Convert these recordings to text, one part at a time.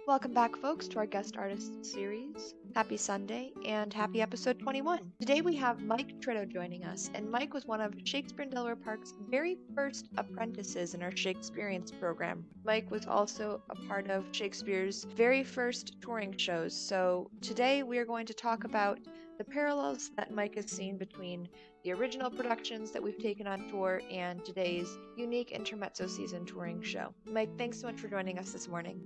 Welcome back, folks, to our guest artist series. Happy Sunday and happy episode 21. Today we have Mike Tritto joining us, and Mike was one of Shakespeare in Delaware Park's very first apprentices in our Shakespeareans program. Mike was also a part of Shakespeare's very first touring shows, so today we are going to talk about the parallels that Mike has seen between the original productions that we've taken on tour and today's unique intermezzo season touring show. Mike, thanks so much for joining us this morning.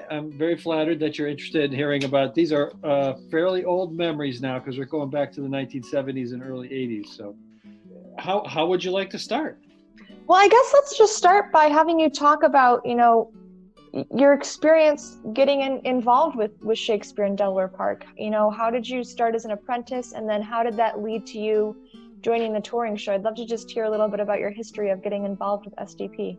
I'm very flattered that you're interested in hearing about these. Are fairly old memories now because we're going back to the 1970s and early 80s. So how would you like to start? Well, I guess let's just start by having you talk about, your experience getting involved with Shakespeare in Delaware Park. How did you start as an apprentice, and then how did that lead to you joining the touring show? I'd love to just hear a little bit about your history of getting involved with SDP.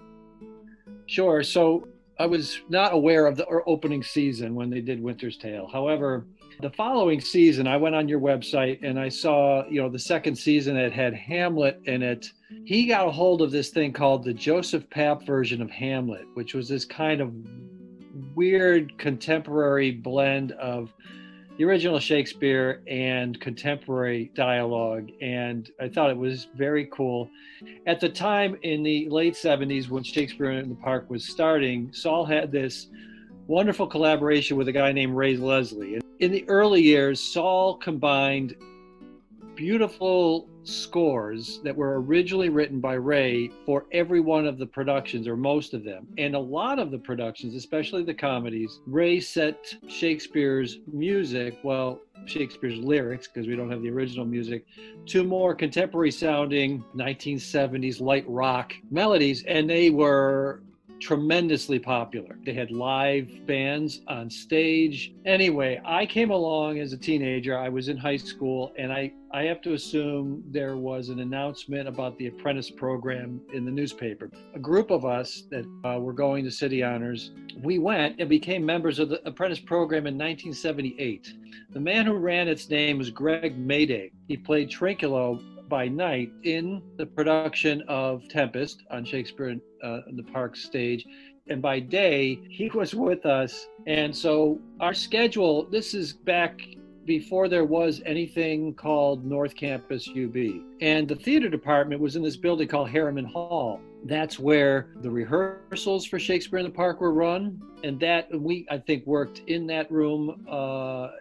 Sure. So I was not aware of the opening season when they did Winter's Tale. However, the following season, I went on your website and I saw, the second season that had Hamlet in it. He got a hold of this thing called the Joseph Papp version of Hamlet, which was this kind of weird contemporary blend of the original Shakespeare and contemporary dialogue. And I thought it was very cool. At the time in the late 70s, when Shakespeare in the Park was starting, Saul had this wonderful collaboration with a guy named Ray Leslie. And in the early years, Saul combined beautiful scores that were originally written by Ray for every one of the productions, or most of them. And a lot of the productions, especially the comedies, Ray set Shakespeare's music, Shakespeare's lyrics, because we don't have the original music, to more contemporary sounding 1970s light rock melodies, and they were tremendously popular. They had live bands on stage. Anyway, I came along as a teenager. I was in high school, and I have to assume there was an announcement about the Apprentice program in the newspaper. A group of us that were going to City Honors, we went and became members of the Apprentice program in 1978. The man who ran its name was Greg Mayday. He played Trinculo by night in the production of Tempest on Shakespeare in the Park stage. And by day, he was with us. And so our schedule, this is back before there was anything called North Campus UB. And the theater department was in this building called Harriman Hall. That's where the rehearsals for Shakespeare in the Park were run. And that we, I think, worked in that room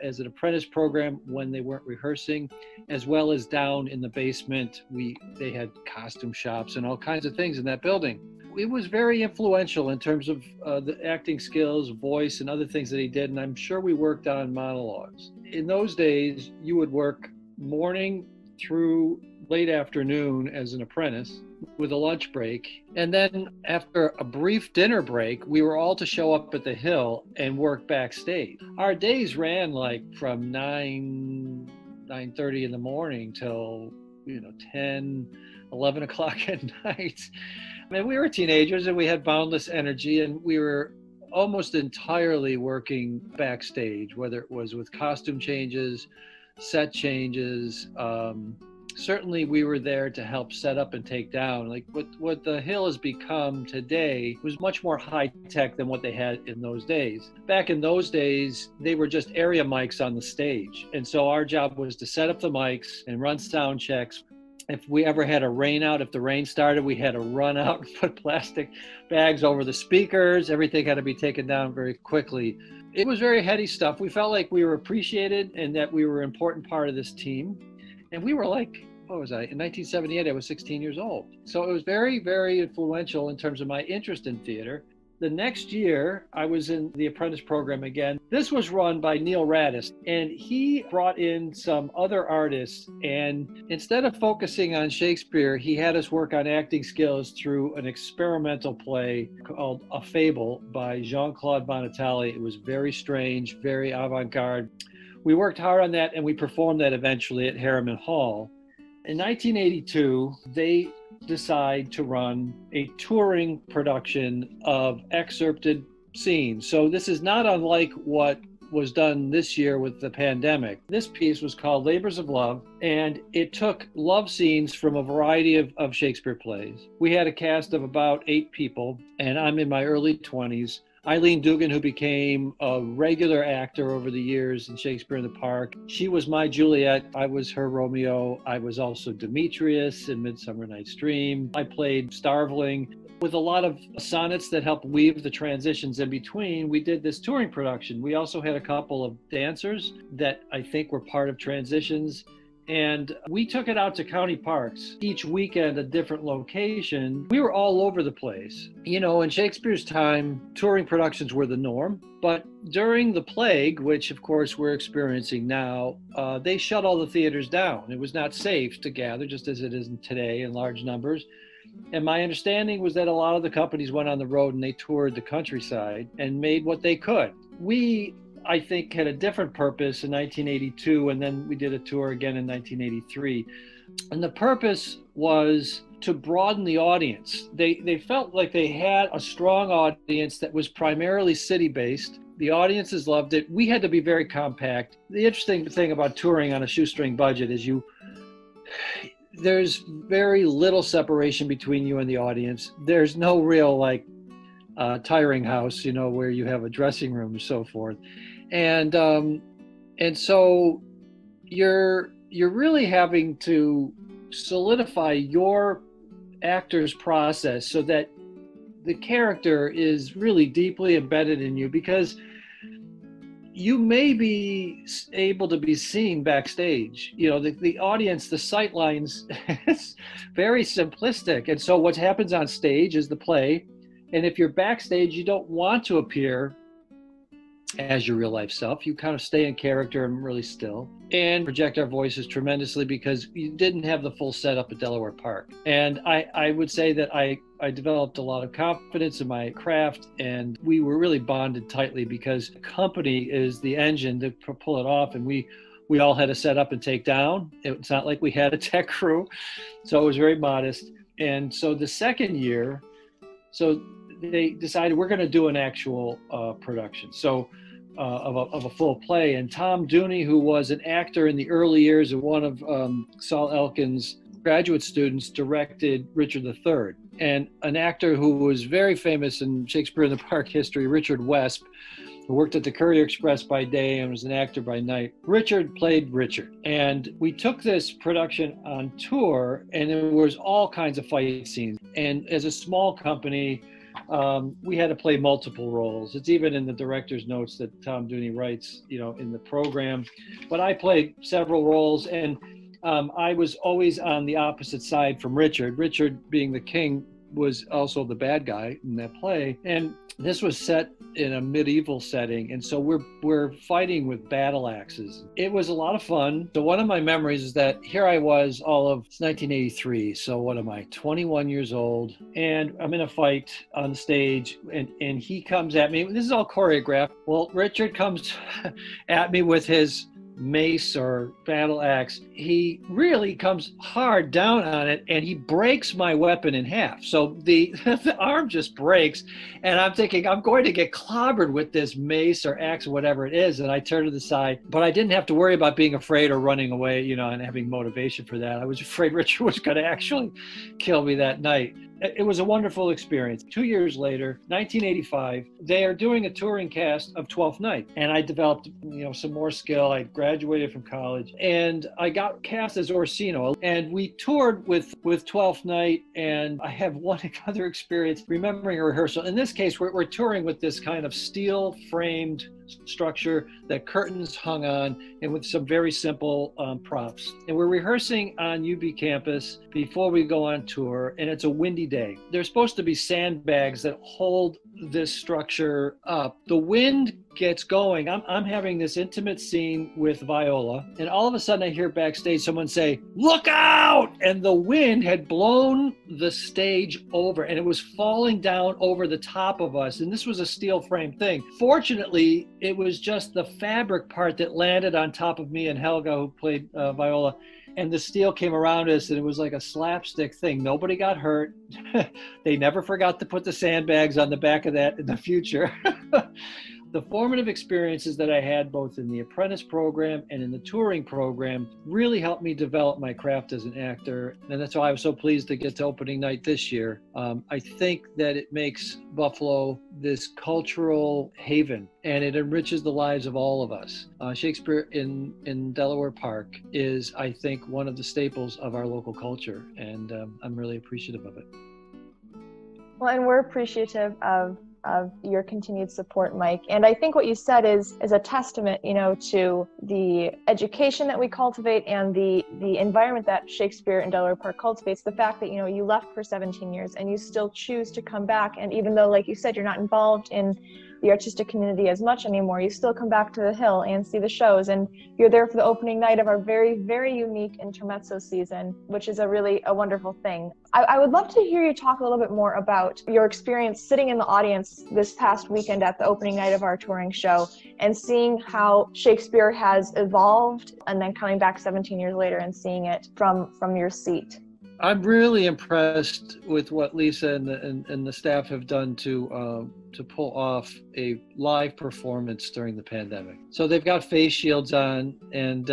as an apprentice program when they weren't rehearsing, as well as down in the basement. They had costume shops and all kinds of things in that building. It was very influential in terms of the acting skills, voice, and other things that he did. And I'm sure we worked on monologues. In those days, you would work morning through late afternoon as an apprentice with a lunch break. And then after a brief dinner break, we were all to show up at the Hill and work backstage. Our days ran like from 9:30 in the morning till 10, 11 o'clock at night. I mean, we were teenagers and we had boundless energy, and we were almost entirely working backstage, whether it was with costume changes, set changes. Certainly we were there to help set up and take down. Like what the Hill has become today was much more high tech than what they had in those days. Back in those days, they were just area mics on the stage. And so our job was to set up the mics and run sound checks. If we ever had a rain out, if the rain started, we had to run out and put plastic bags over the speakers. Everything had to be taken down very quickly. It was very heady stuff. We felt like we were appreciated and that we were an important part of this team. And we were like, what was I? In 1978, I was 16 years old. So it was very, very influential in terms of my interest in theater. The next year, I was in the Apprentice program again. This was run by Neil Radis, and he brought in some other artists. And instead of focusing on Shakespeare, he had us work on acting skills through an experimental play called A Fable by Jean-Claude Bonatelli. It was very strange, very avant-garde. We worked hard on that, and we performed that eventually at Harriman Hall. In 1982, they decide to run a touring production of excerpted scenes. So this is not unlike what was done this year with the pandemic. This piece was called Labors of Love, and it took love scenes from a variety of Shakespeare plays. We had a cast of about 8 people, and I'm in my early 20s. Eileen Dugan, who became a regular actor over the years in Shakespeare in the Park. She was my Juliet. I was her Romeo. I was also Demetrius in Midsummer Night's Dream. I played Starveling. With a lot of sonnets that helped weave the transitions in between, we did this touring production. We also had a couple of dancers that I think were part of transitions. And we took it out to county parks, each weekend a different location. We were all over the place. You know, in Shakespeare's time, touring productions were the norm. But during the plague, which of course we're experiencing now, they shut all the theaters down. It was not safe to gather, just as it isn't today in large numbers. And my understanding was that a lot of the companies went on the road and they toured the countryside and made what they could. We, I think, had a different purpose in 1982, and then we did a tour again in 1983. And the purpose was to broaden the audience. They felt like they had a strong audience that was primarily city-based. The audiences loved it. We had to be very compact. The interesting thing about touring on a shoestring budget is there's very little separation between you and the audience. There's no real tiring house, you know, where you have a dressing room and so forth. And so you're really having to solidify your actor's process so that the character is really deeply embedded in you, because you may be able to be seen backstage. You know, the audience, the sight lines, it's very simplistic. And so what happens on stage is the play. And if you're backstage, you don't want to appear as your real life self. You kind of stay in character and really still and project our voices tremendously, because you didn't have the full setup at Delaware Park. And I would say that I developed a lot of confidence in my craft, and we were really bonded tightly because the company is the engine to pull it off. And we all had to set up and take down. It's not like we had a tech crew. So it was very modest. And so the second year, so they decided we're going to do an actual production of a full play. And Tom Dooney, who was an actor in the early years of one of Saul Elkin's graduate students, directed Richard III. And an actor who was very famous in Shakespeare in the Park history, Richard Wesp, who worked at the Courier Express by day and was an actor by night. Richard played Richard. And we took this production on tour, and there was all kinds of fight scenes. And as a small company, we had to play multiple roles. It's even in the director's notes that Tom Dooney writes, you know, in the program. But I played several roles, and I was always on the opposite side from Richard. Richard, being the king, was also the bad guy in that play. And this was set in a medieval setting, and so we're fighting with battle axes. It was a lot of fun. So one of my memories is that here I was, it's 1983, so what am I, 21 years old, and I'm in a fight on stage, and he comes at me. This is all choreographed. Well, Richard comes at me with his mace or battle axe. He really comes hard down on it, and he breaks my weapon in half. So the arm just breaks, and I'm thinking I'm going to get clobbered with this mace or axe or whatever it is. And I turn to the side, but I didn't have to worry about being afraid or running away, you know, and having motivation for that. I was afraid Richard was going to actually kill me that night. It was a wonderful experience. 2 years later, 1985, they are doing a touring cast of Twelfth Night. And I developed, you know, some more skill. I graduated from college, and I got cast as Orsino. And we toured with Twelfth Night. And I have one other experience remembering a rehearsal. In this case, we're touring with this kind of steel framed structure that curtains hung on, and with some very simple props. And we're rehearsing on UB campus before we go on tour, and it's a windy day. There's supposed to be sandbags that hold this structure up. The wind gets going. I'm having this intimate scene with Viola, and all of a sudden I hear backstage someone say, "Look out!" And the wind had blown the stage over, and it was falling down over the top of us. And this was a steel frame thing. Fortunately, it was just the fabric part that landed on top of me and Helga, who played Viola. And the steel came around us, and it was like a slapstick thing. Nobody got hurt. They never forgot to put the sandbags on the back of that in the future. The formative experiences that I had both in the Apprentice program and in the touring program really helped me develop my craft as an actor. And that's why I was so pleased to get to opening night this year. I think that it makes Buffalo this cultural haven, and it enriches the lives of all of us. Shakespeare in Delaware Park is, I think, one of the staples of our local culture, and I'm really appreciative of it. Well, and we're appreciative of your continued support, Mike. And I think what you said is a testament, to the education that we cultivate and the environment that Shakespeare in Delaware Park cultivates. The fact that, you left for 17 years and you still choose to come back. And even though, like you said, you're not involved in the artistic community as much anymore, you still come back to the Hill and see the shows, and you're there for the opening night of our very, very unique intermezzo season, which is a wonderful thing. I would love to hear you talk a little bit more about your experience sitting in the audience this past weekend at the opening night of our touring show and seeing how Shakespeare has evolved, and then coming back 17 years later and seeing it from your seat. I'm really impressed with what Lisa and the staff have done to pull off a live performance during the pandemic. So they've got face shields on, and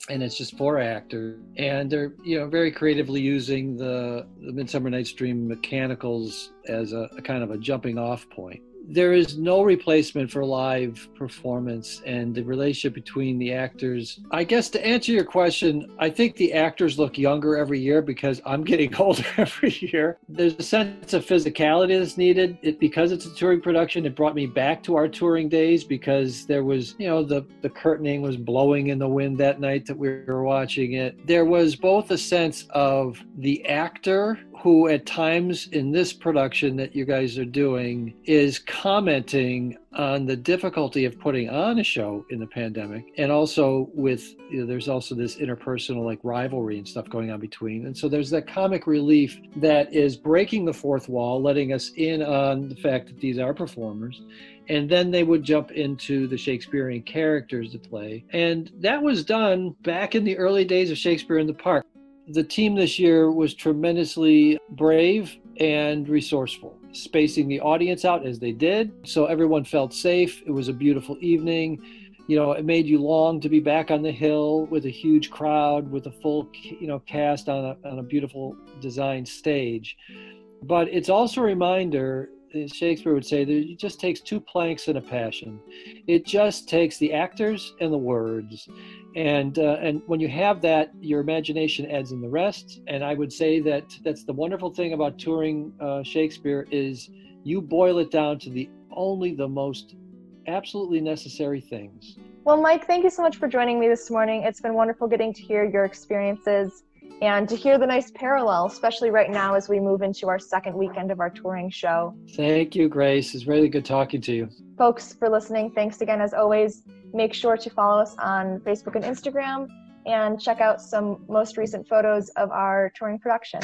it's just 4 actors, and they're very creatively using the Midsummer Night's Dream mechanicals as a kind of a jumping off point. There is no replacement for live performance and the relationship between the actors. I guess to answer your question, I think the actors look younger every year because I'm getting older every year. There's a sense of physicality that's needed. Because it's a touring production, it brought me back to our touring days because there was, the curtaining was blowing in the wind that night that we were watching it. There was both a sense of the actor who at times in this production that you guys are doing is commenting on the difficulty of putting on a show in the pandemic, and also with, there's also this interpersonal like rivalry and stuff going on between. And so there's that comic relief that is breaking the fourth wall, letting us in on the fact that these are performers. And then they would jump into the Shakespearean characters to play. And that was done back in the early days of Shakespeare in the Park. The team this year was tremendously brave and resourceful, spacing the audience out as they did, so everyone felt safe. It was a beautiful evening. It made you long to be back on the Hill with a huge crowd, with a full, cast on a beautiful designed stage. But it's also a reminder, as Shakespeare would say, that it just takes 2 planks and a passion. It just takes the actors and the words. And when you have that, your imagination adds in the rest. And I would say that that's the wonderful thing about touring Shakespeare is you boil it down to only the most absolutely necessary things. Well, Mike, thank you so much for joining me this morning. It's been wonderful getting to hear your experiences and to hear the nice parallel, especially right now as we move into our second weekend of our touring show. Thank you, Grace. It's really good talking to you. Folks, for listening, thanks again as always. Make sure to follow us on Facebook and Instagram and check out some most recent photos of our touring production.